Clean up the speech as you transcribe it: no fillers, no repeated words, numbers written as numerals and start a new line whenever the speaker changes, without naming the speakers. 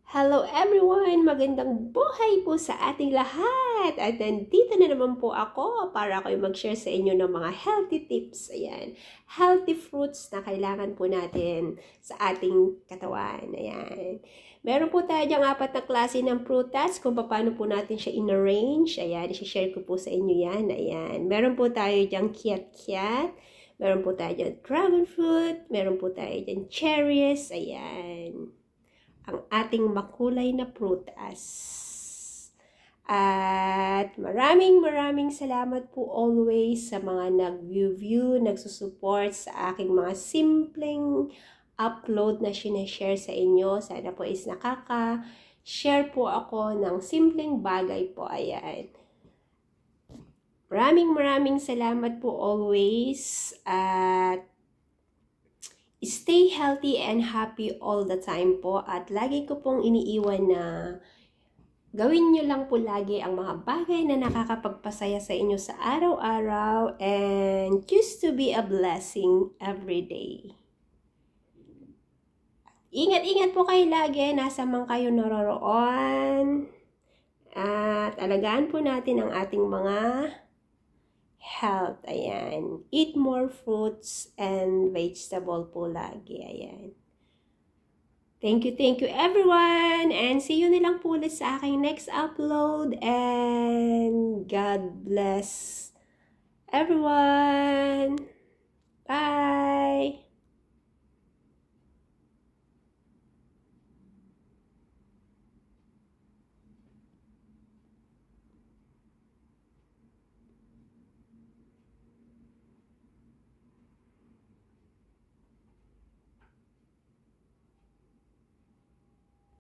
Hello everyone! Magandang buhay po sa ating lahat! At nandito na naman po ako para ako mag-share sa inyo ng mga healthy tips. Ayan. Healthy fruits na kailangan po natin sa ating katawan. Ayan. Meron po tayo diyang 4 na klase ng prutas kung paano po natin siya in-arrange. Ayan. I-share ko po sa inyo yan. Ayan. Meron po tayo diyang kiat-kiat. Meron po tayo diyang dragon fruit. Meron po tayo diyang cherries. Ayan. Ang ating makulay na prutas. At maraming salamat po always sa mga nag-view, nagsusupport sa aking mga simpleng upload na sinashare sa inyo. Sana po is nakaka-share po ako ng simpleng bagay po. Ayan. Maraming salamat po always. At stay healthy and happy all the time po. At lagi ko pong iniiwan na gawin nyo lang po lagi ang mga bagay na nakakapagpasaya sa inyo sa araw-araw. And choose to be a blessing every day. Ingat-ingat po kayo lagi. Nasa man kayo naroroon. At alagaan po natin ang ating mga health. Ayan. Eat more fruits and vegetable po lagi. Ayan. Thank you everyone. And see you nilang po ulit sa aking next upload. And God bless everyone. Bye!